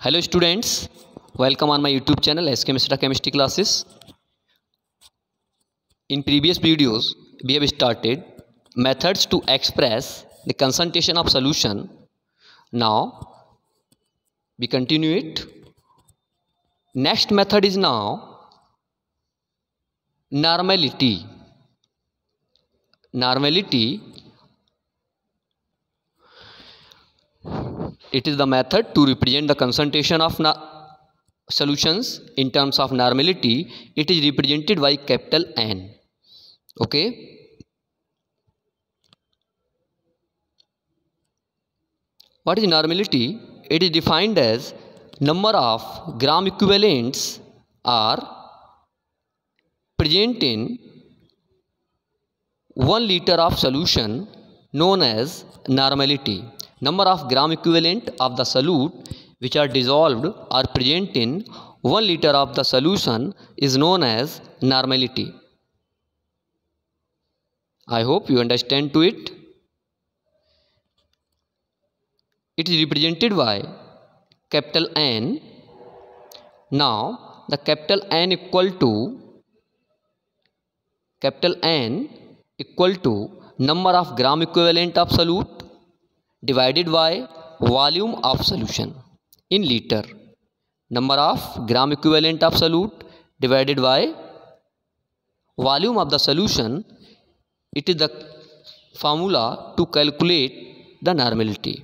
Hello students, welcome on my YouTube channel SK Mr. Chemistry Classes. In previous videos, we have started methods to express the concentration of solution. Now, we continue it. Next method is now normality. Normality, it is the method to represent the concentration of solutions in terms of normality. It is represented by capital N. Okay. What is normality? It is defined as number of gram equivalents are present in 1 liter of solution known as normality. Number of gram equivalent of the solute which are dissolved or present in 1 liter of the solution is known as normality. I hope you understand to it. It is represented by capital N. Now the capital N equal to number of gram equivalent of solute divided by volume of solution in liter. Number of gram equivalent of solute divided by volume of the solution. It is the formula to calculate the normality.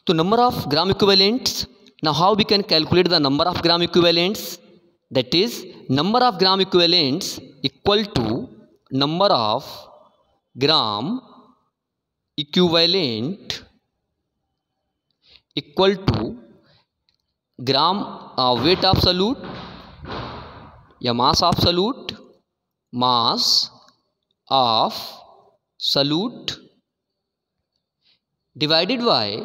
So number of gram equivalents. Now how we can calculate the number of gram equivalents? That is, number of gram equivalents equal to number of gram equivalent equal to gram weight of solute या mass of solute divided by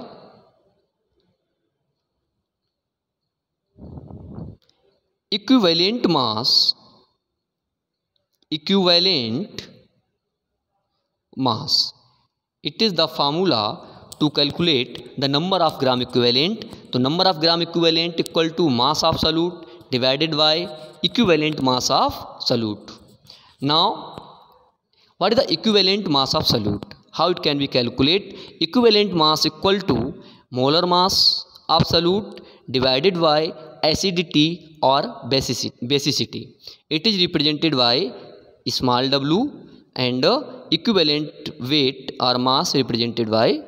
equivalent mass. It is the formula to calculate the number of gram equivalent. So number of gram equivalent equal to mass of solute divided by equivalent mass of solute. Now what is the equivalent mass of solute? How it can be calculated? Equivalent mass equal to molar mass of solute divided by acidity or basicity. It is represented by small w and equivalent weight or mass represented by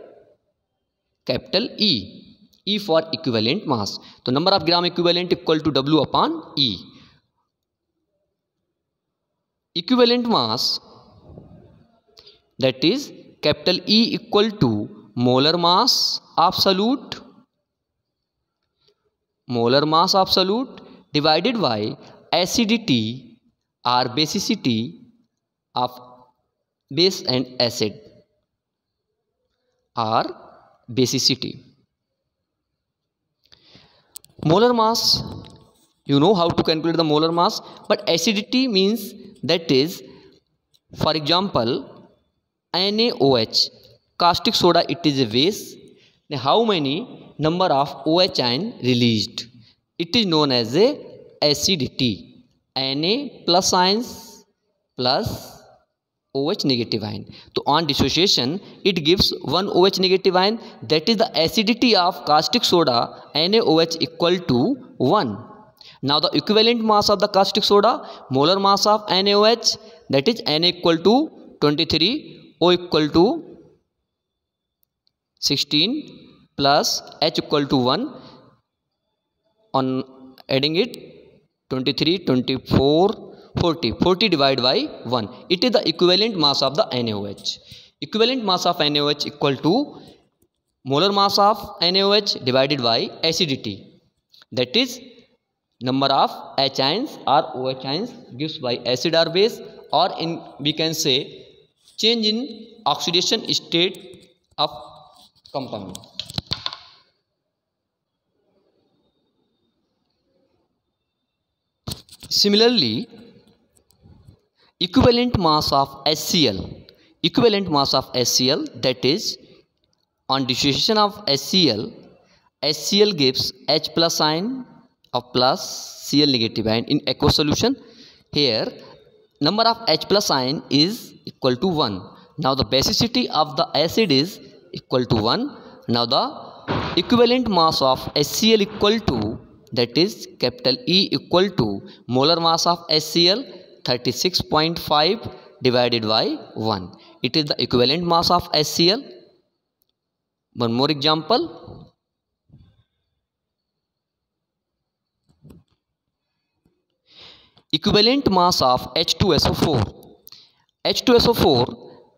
capital E. E for equivalent mass. So number of gram equivalent equal to W upon E. Equivalent mass, that is capital E equal to molar mass of solute divided by acidity or basicity of base and acid or basicity. Molar mass, you know how to calculate the molar mass, but acidity means, that is, for example, NaOH, caustic soda, it is a base. Now how many number of OH ion released? It is known as a acidity. Na plus ions plus OH negative ion. So on dissociation, it gives one OH negative ion. That is the acidity of caustic soda NaOH equal to 1. Now the equivalent mass of the caustic soda, molar mass of NaOH, that is Na equal to 23, O equal to 16 plus H equal to 1. On adding it, 23, 24, 40 divided by 1. It is the equivalent mass of the NaOH. Equivalent mass of NaOH equal to molar mass of NaOH divided by acidity. That is number of H ions or OH ions gives by acid or base, or in we can say change in oxidation state of compound. Similarly, equivalent mass of HCl equivalent mass of HCl, that is on dissociation of HCl gives H plus ion of plus Cl negative ion in aqueous solution. Here number of H plus ion is equal to 1. Now the basicity of the acid is equal to 1. Now the equivalent mass of HCl equal to, that is capital E equal to molar mass of HCl 36.5 divided by 1. It is the equivalent mass of HCl. One more example. Equivalent mass of H2SO4. H2SO4,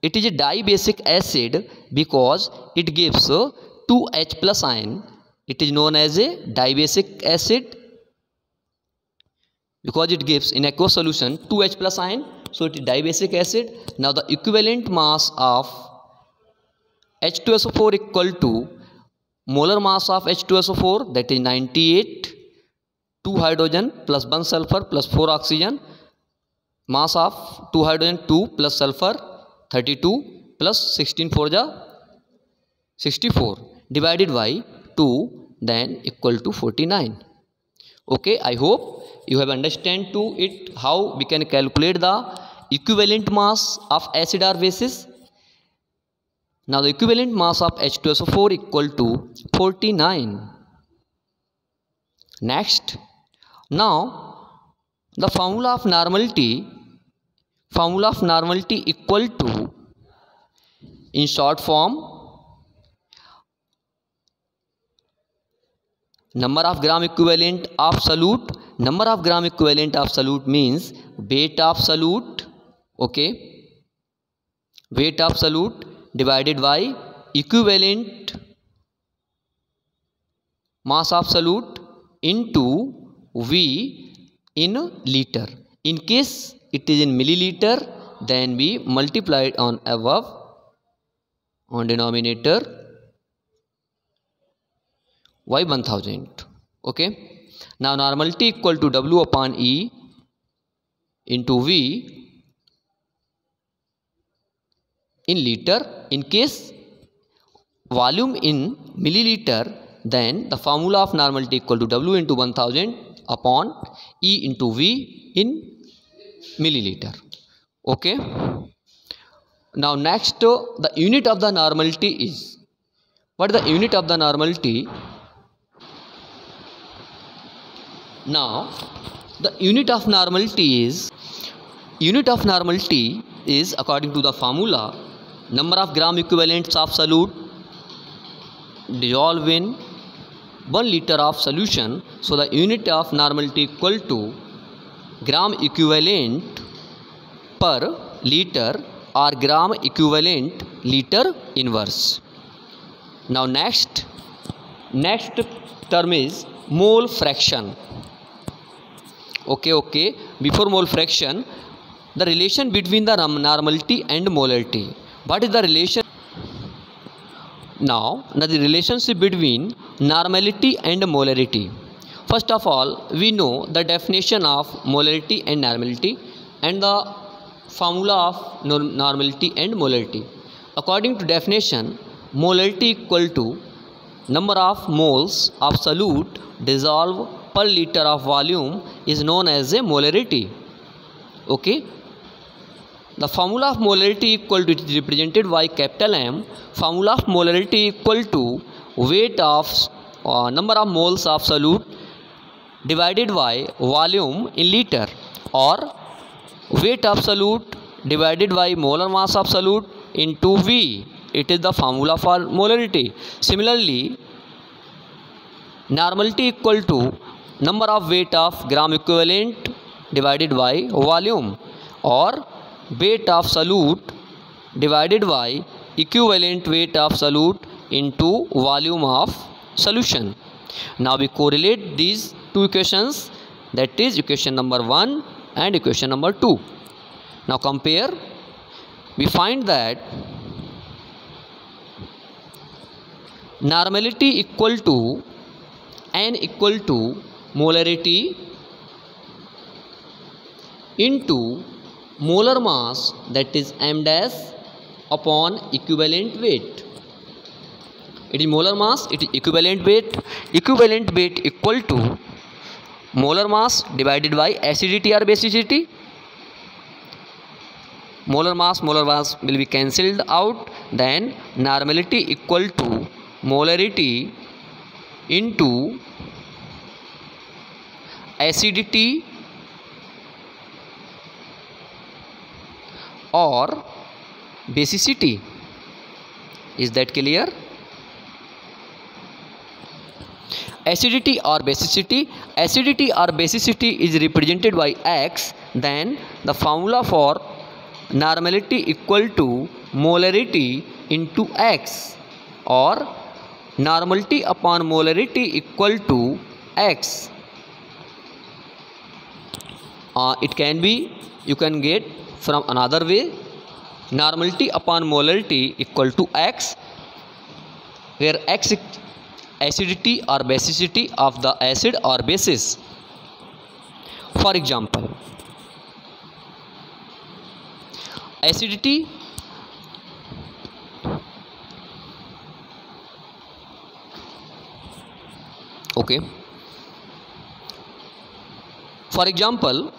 it is a dibasic acid because it gives 2H plus ion. It is known as a dibasic acid because it gives in aqueous solution 2H plus ion, so it is dibasic acid. Now the equivalent mass of H2SO4 equal to molar mass of H2SO4, that is 98, 2 hydrogen plus 1 sulfur plus 4 oxygen, mass of 2 hydrogen 2 plus sulfur 32 plus 16 4 ja 64 divided by 2, then equal to 49. Okay, I hope you have understand to it how we can calculate the equivalent mass of acid or basis. Now the equivalent mass of H2SO4 equal to 49. Next, now the formula of normality equal to, in short form, number of gram equivalent of solute. Number of gram equivalent of solute means weight of solute. Okay, weight of solute divided by equivalent mass of solute into V in liter. In case it is in milliliter, then we multiply it on above, on denominator, by 1000. Okay, now normality equal to W upon E into V in liter. In case volume in milliliter, then the formula of normality equal to W into 1000 upon E into V in milliliter. Okay, now next the unit of the normality is, what is the unit of the normality? Now the unit of normality is according to the formula, number of gram equivalents of solute dissolved in 1 liter of solution. So the unit of normality equal to gram equivalent per liter or gram equivalent liter inverse. Now next term is mole fraction. Okay, before mole fraction, the relation between the normality and molarity. What is the relation? Now the relationship between normality and molarity. First of all, we know the definition of molarity and normality and the formula of normality and molarity. According to definition, molarity equal to number of moles of solute dissolved per liter of volume is known as a molarity. Okay, the formula of molarity equal to, it is represented by capital M. Formula of molarity equal to weight of number of moles of solute divided by volume in liter, or weight of solute divided by molar mass of solute into V. It is the formula for molarity. Similarly, normality equal to number of weight of gram equivalent divided by volume, or weight of solute divided by equivalent weight of solute into volume of solution. Now we correlate these two equations, that is equation number 1 and equation number 2. Now compare, we find that normality equal to N equal to molarity into molar mass, that is M dash, upon equivalent weight. It is molar mass, it is equivalent weight. Equivalent weight equal to molar mass divided by acidity or basicity. Molar mass will be cancelled out. Then normality equal to molarity into acidity or basicity. Is that clear? Acidity or basicity. Acidity or basicity is represented by X. Then the formula for normality equal to molarity into X, or normality upon molarity equal to X. It can be, you can get from another way, normality upon molarity equal to X, where X is acidity or basicity of the acid or basis. For example, acidity okay. For example,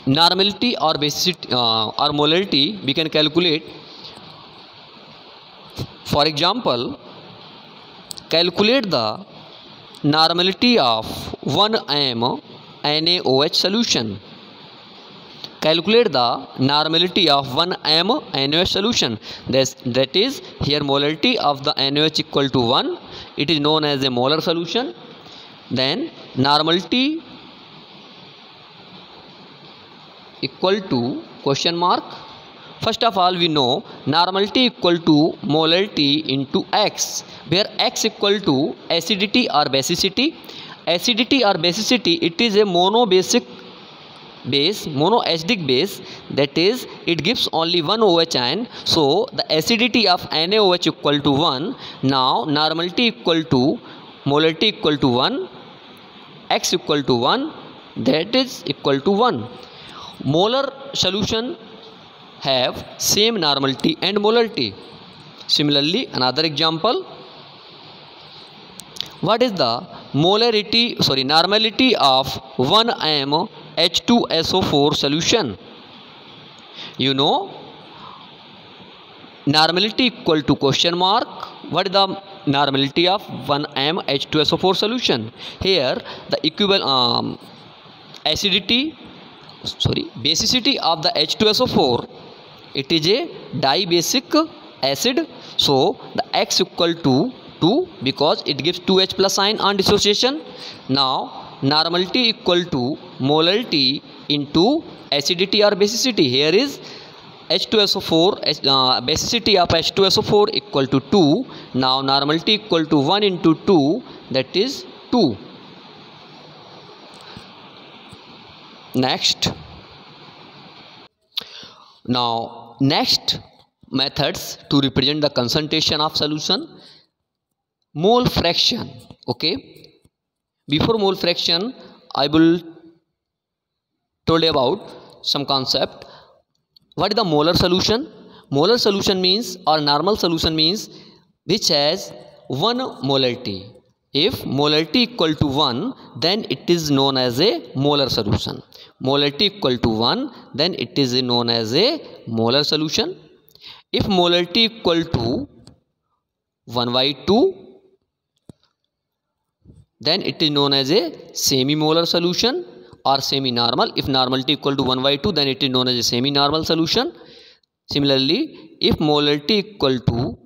normality or basicity or molarity we can calculate. For example, calculate the normality of 1 m NaOH solution. Calculate the normality of 1 m NaOH solution. That is, here molarity of the NaOH equal to 1. It is known as a molar solution. Then normality equal to question mark. First of all, we know normality equal to molarity into X, where X equal to acidity or basicity. Acidity or basicity, it is a monoacidic base, that is, it gives only one OH ion. So the acidity of NaOH equal to 1. Now normality equal to molarity equal to 1, X equal to 1, that is equal to 1. Molar solution have same normality and molarity. Similarly, another example, what is the normality of 1 m H2SO4 solution? You know, normality equal to question mark. What is the normality of 1 m H2SO4 solution? Here the equivalent basicity of the H2SO4, it is a dibasic acid. So the X equal to 2 because it gives 2H plus sign on dissociation. Now normality equal to molarity into acidity or basicity. Here is H2SO4, basicity of H2SO4 equal to 2. Now normality equal to 1 into 2, that is 2. Next methods to represent the concentration of solution. Mole fraction. Okay, before mole fraction I will told about some concept. What is the molar solution? Molar solution means, or normal solution means, which has 1 molarity. If molarity equal to 1, then it is known as a molar solution. Molarity equal to 1, then it is known as a molar solution. If molarity equal to 1/2, then it is known as a semi-molar solution or semi-normal. If normality equal to 1/2, then it is known as a semi-normal solution. Similarly, if molarity equal to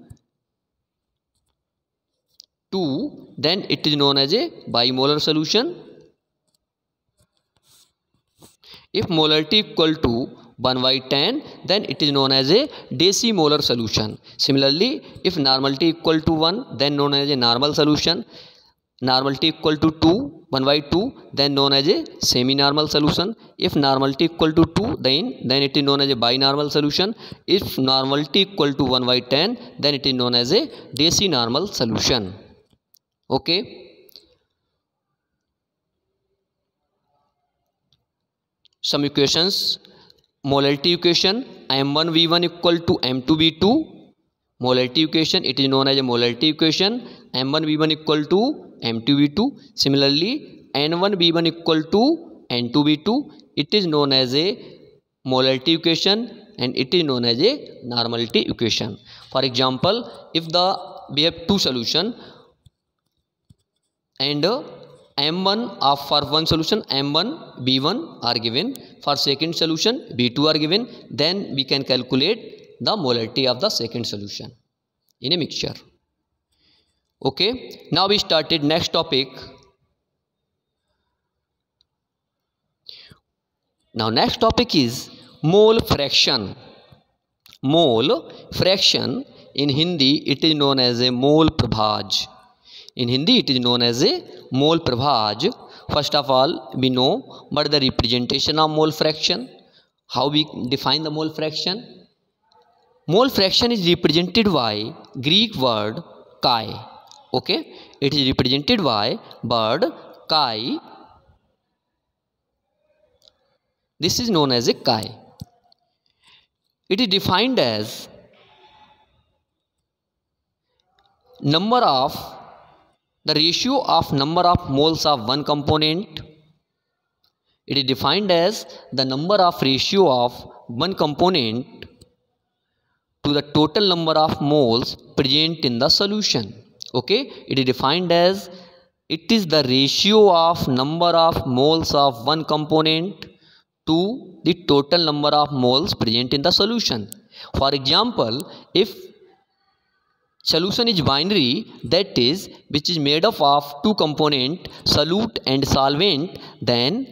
2, then it is known as a bimolar solution. If molarity equal to 1/10, then it is known as a decimolar solution. Similarly, if normality equal to 1, then known as a normal solution. Normality equal to 2, 1/2, then known as a semi-normal solution. If normality equal to 2, then it is known as a binormal solution. If normality equal to 1/10, then it is known as a decinormal solution. Okay. Some equations molarity equation M1V1 equal to M2V2. Molarity equation, it is known as a molarity equation M1V1 equal to M2V2. Similarly, N1V1 equal to N2V2, it is known as a molarity equation and it is known as a normality equation. For example, if we have two solution and M1 of for one solution M1 B1 are given, for second solution B2 are given, then we can calculate the molarity of the second solution in a mixture. Okay, now we started next topic. Now next topic is mole fraction. Mole fraction, in Hindi it is known as a mole prabhaj. In Hindi it is known as a mole prabhaj. First of all, we know what the representation of mole fraction. How we define the mole fraction? Mole fraction is represented by Greek word chi. Okay, it is represented by word chi. This is known as a chi. It is defined as number of the ratio of number of moles of one component. It is defined as the number of ratio of one component to the total number of moles present in the solution. Okay, it is defined as it is the ratio of number of moles of one component to the total number of moles present in the solution. For example, if solution is binary, that is which is made up of two component, solute and solvent, then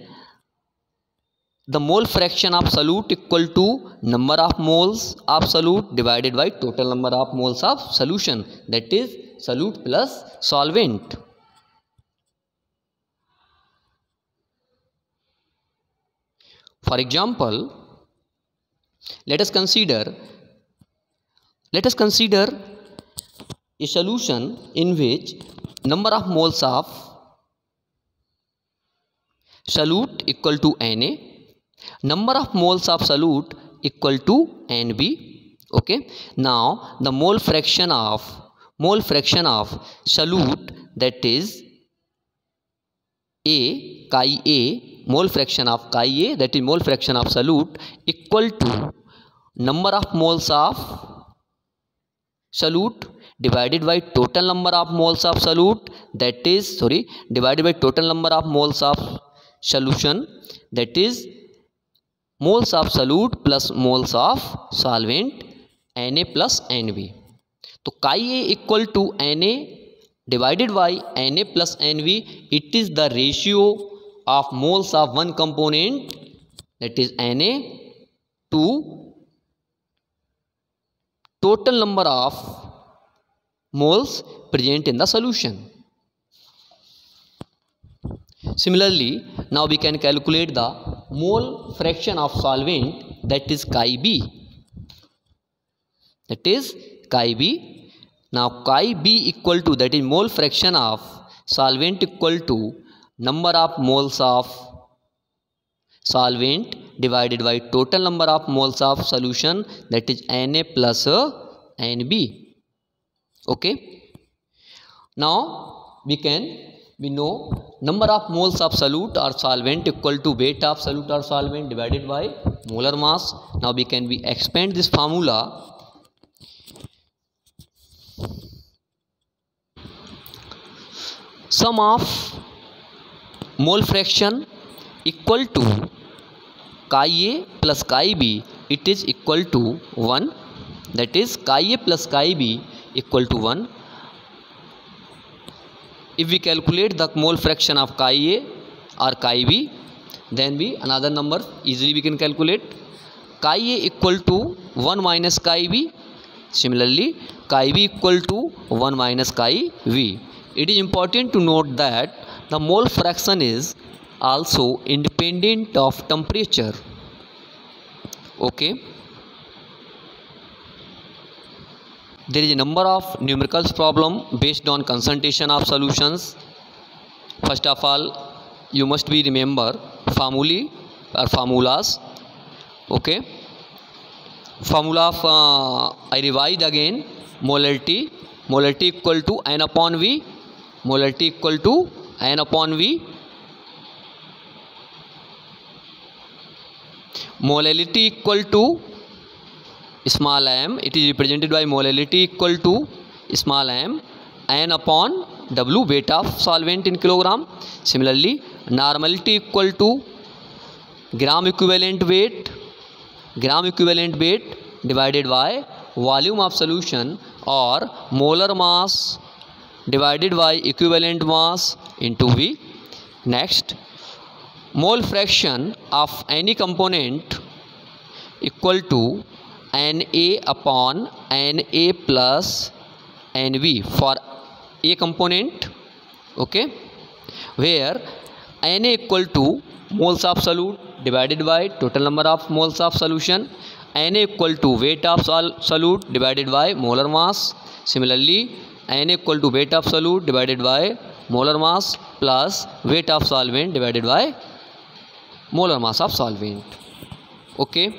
the mole fraction of solute equal to number of moles of solute divided by total number of moles of solution, that is solute plus solvent. For example, let us consider a solution in which number of moles of solute equal to Na, number of moles of solute equal to Nb. Okay, now the mole fraction of solute, that is A, chi A, mole fraction of chi A, that is mole fraction of solute, equal to number of moles of solute divided by total number of moles of solute, that is divided by total number of moles of solution, that is moles of solute plus moles of solvent, Na plus Nb. तो chi A equal to Na divided by Na plus Nb, it is the ratio of moles of one component, that is Na, to total number of moles present in the solution. Similarly, now we can calculate the mole fraction of solvent, that is chi B. That is chi B. Now chi B equal to, that is mole fraction of solvent equal to number of moles of solvent divided by total number of moles of solution, that is Na plus Nb. Okay, now we know number of moles of solute or solvent equal to weight of solute or solvent divided by molar mass. Now we expand this formula. Sum of mole fraction equal to chi A plus chi B, it is equal to 1, that is chi A plus chi B equal to 1. If we calculate the mole fraction of chi A or chi B, then another number easily we can calculate. Chi A equal to 1 minus chi B. Similarly, chi B equal to 1 minus chi V. It is important to note that the mole fraction is also independent of temperature. Okay, there is a number of numerical problem based on concentration of solutions. First of all, you must be remember formulae or formulas. Okay, formula of I revised again. Molarity equal to N upon V. Molarity equal to N upon V. Molality equal to small m. It is represented by molality equal to small m, N upon W, weight of solvent in kilogram. Similarly, normality equal to gram equivalent weight divided by volume of solution, or molar mass divided by equivalent mass into V. Next, mole fraction of any component equal to Na upon Na plus Nv for a component. Okay, where Na equal to moles of solute divided by total number of moles of solution, Na equal to weight of solute divided by molar mass. Similarly, Na equal to weight of solute divided by molar mass plus weight of solvent divided by molar mass of solvent. Okay,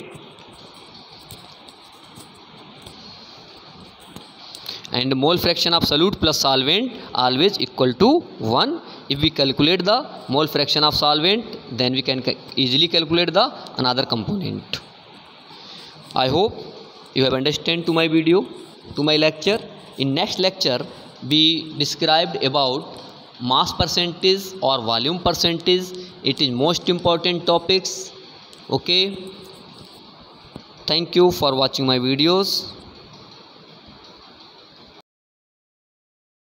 and mole fraction of solute plus solvent always equal to 1. If we calculate the mole fraction of solvent, then we can easily calculate the another component. I hope you have understood to my video, to my lecture. In next lecture, we described about mass percentage or volume percentage. It is most important topics. Okay, thank you for watching my videos.